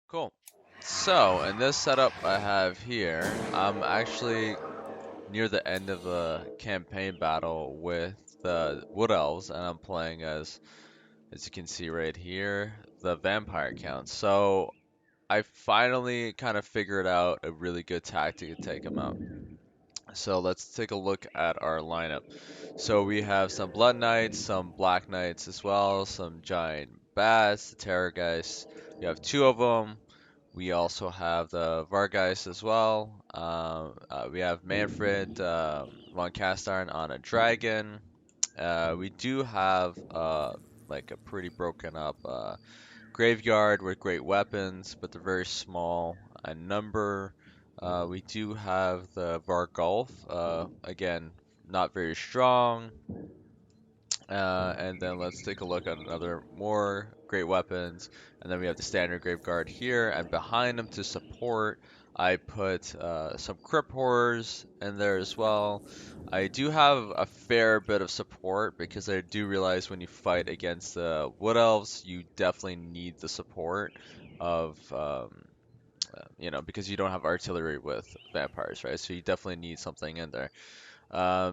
Cool. So, in this setup I have here, I'm actually near the end of the campaign battle with the Wood Elves, and I'm playing as you can see right here, the vampire count. So, I finally kind of figured out a really good tactic to take them out. So, let's take a look at our lineup. So, we have some Blood Knights, some Black Knights as well, some Giant Bats, the Terrorgeists. We have two of them. We also have the Vargeist as well. We have Manfred von Castarn on a dragon. We do have like a pretty broken up graveyard with great weapons, but they're very small in number. We do have the Vargulf, again, not very strong. And then let's take a look at another more great weapons. And then we have the standard grave guard here. And behind them to support, I put some crypt horrors in there as well. I do have a fair bit of support because I do realize when you fight against the wood elves, you definitely need the support of because you don't have artillery with vampires, right? So you definitely need something in there.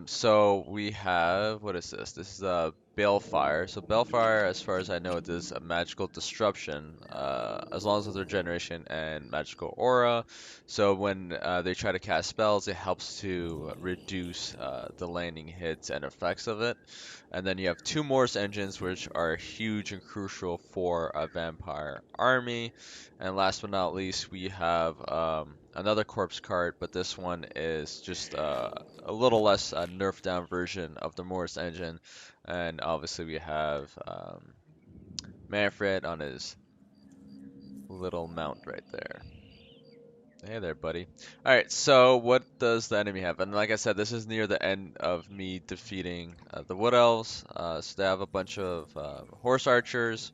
So we have, what is this? This is a Balefire. So Balefire, as far as I know, does a magical disruption, as long as with regeneration and magical aura. So when they try to cast spells, it helps to reduce the landing hits and effects of it. And then you have two Morse engines, which are huge and crucial for a vampire army. And last but not least, we have another corpse card, but this one is just a little less nerfed down version of the Morse engine. And obviously we have Manfred on his little mount right there. Hey there, buddy. Alright, so what does the enemy have? And like I said, this is near the end of me defeating the Wood Elves. So they have a bunch of horse archers,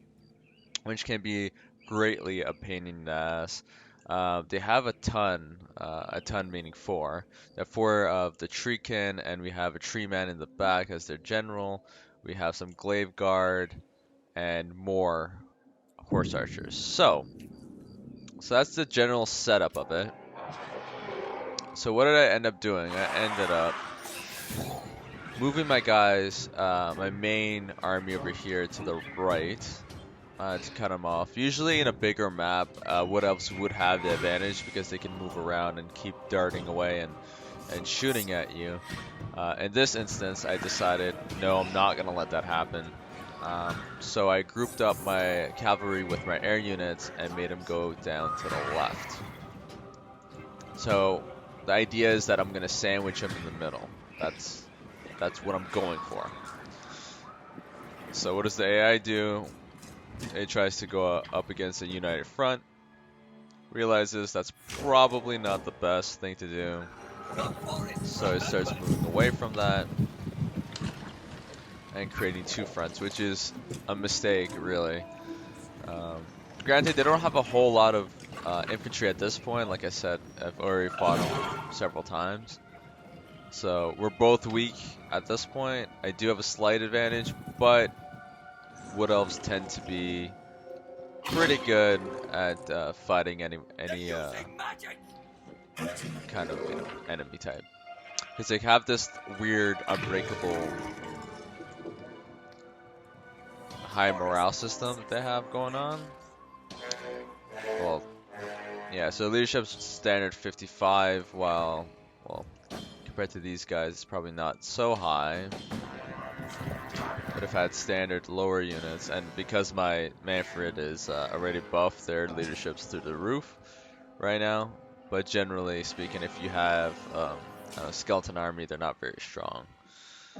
which can be greatly a pain in the ass. They have a ton meaning four. They have four of the Treekin, and we have a Tree Man in the back as their general. We have some Glaive Guard and more horse archers. So that's the general setup of it. So what did I end up doing? I ended up moving my guys, my main army over here to the right. To cut them off. Usually in a bigger map, Wood Elves would have the advantage because they can move around and keep darting away and shooting at you. In this instance, I decided, no, I'm not going to let that happen. So I grouped up my cavalry with my air units and made them go down to the left. So the idea is that I'm going to sandwich them in the middle. That's what I'm going for. So what does the AI do? It tries to go up against a united front, realizes that's probably not the best thing to do, so it starts moving away from that and creating two fronts, which is a mistake, really. Granted, they don't have a whole lot of infantry at this point. Like I said, I've already fought them several times, so we're both weak at this point. I do have a slight advantage, but Wood Elves tend to be pretty good at fighting any kind of enemy type, because they have this weird unbreakable high morale system that they have going on. Well, yeah, so leadership's standard 55, while well compared to these guys it's probably not so high. But if I had standard lower units, and because my Manfred is already buffed, their leadership's through the roof right now. But generally speaking, if you have a skeleton army, they're not very strong.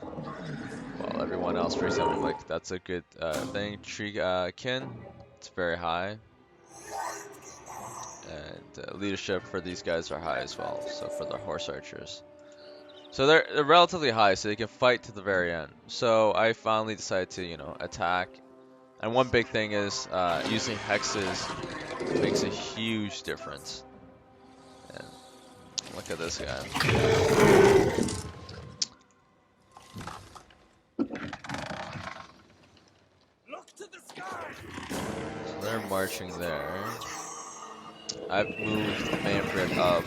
While everyone else, for example, like that's a good thing. Tree kin, it's very high, and leadership for these guys are high as well. So for the horse archers. So they're relatively high, so they can fight to the very end. So I finally decided to, attack. And one big thing is using hexes makes a huge difference. And look at this guy. So they're marching there. I've moved Manfred up.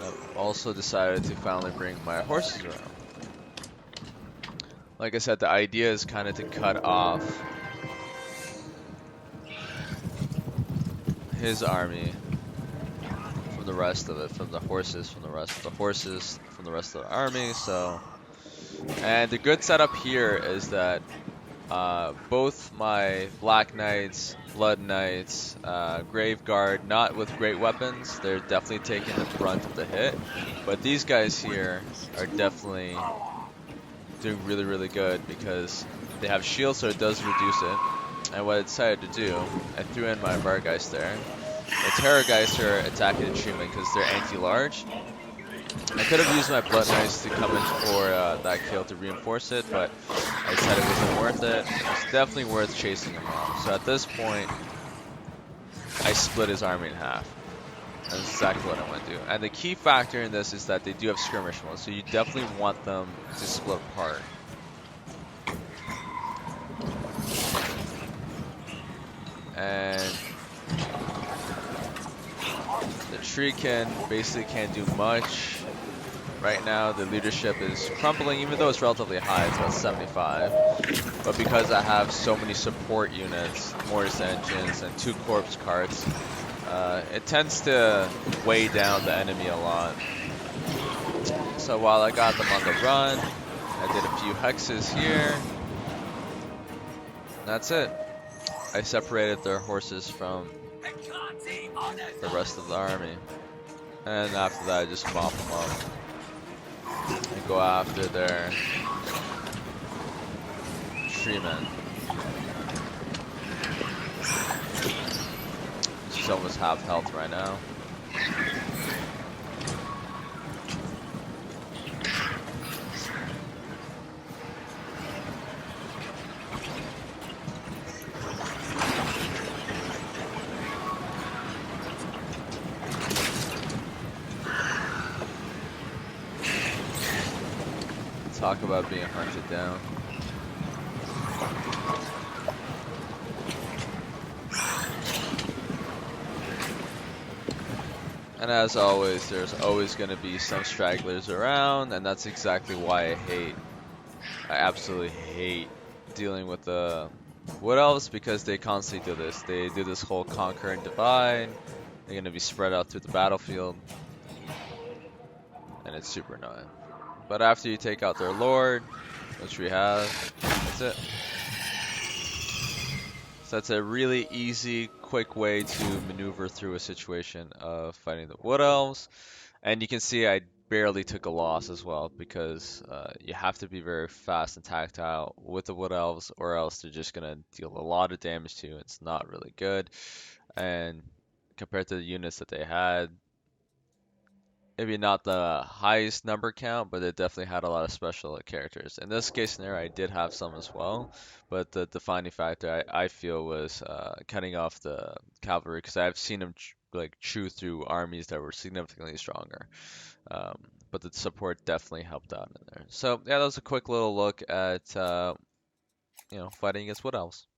I've also decided to finally bring my horses around. Like I said, the idea is kind of to cut off his army from the rest of it, from the horses, from the rest of the horses, from the rest of the army. So, and the good setup here is that both my Black Knights, Blood Knights, Grave Guard, not with great weapons, they're definitely taking the brunt of the hit. But these guys here are definitely doing really, really good because they have shields, so it does reduce it. And what I decided to do, I threw in my Vargeist there. The Terrorgeist are attacking the treatment because they're anti-large. I could have used my Blood Knights to come in for that kill to reinforce it, but I decided it wasn't worth it. It's definitely worth chasing him off. So at this point, I split his army in half. That's exactly what I want to do. And the key factor in this is that they do have skirmish mode, so you definitely want them to split apart. And the Treekin basically can't do much. Right now, the leadership is crumbling, even though it's relatively high, it's about 75. But because I have so many support units, Mortis engines, and 2 corpse carts, it tends to weigh down the enemy a lot. So while I got them on the run, I did a few hexes here. That's it. I separated their horses from the rest of the army. And after that, I just mop them up. And go after their treemen. She's almost half health right now. Talk about being hunted down. And as always, there's always going to be some stragglers around, and that's exactly why I absolutely hate dealing with the Wood Elves, because they constantly do this. They do this whole conquer and divide. They're going to be spread out through the battlefield, and it's super annoying. But after you take out their lord, which we have, that's it. So that's a really easy, quick way to maneuver through a situation of fighting the Wood Elves. And you can see I barely took a loss as well, because you have to be very fast and tactile with the Wood Elves, or else they're just going to deal a lot of damage to you. It's not really good. And compared to the units that they had, maybe not the highest number count, but it definitely had a lot of special characters. In this case scenario, I did have some as well, but the defining factor I feel was cutting off the cavalry, because I've seen them like chew through armies that were significantly stronger. But the support definitely helped out in there. So yeah, that was a quick little look at fighting against Wood Elves.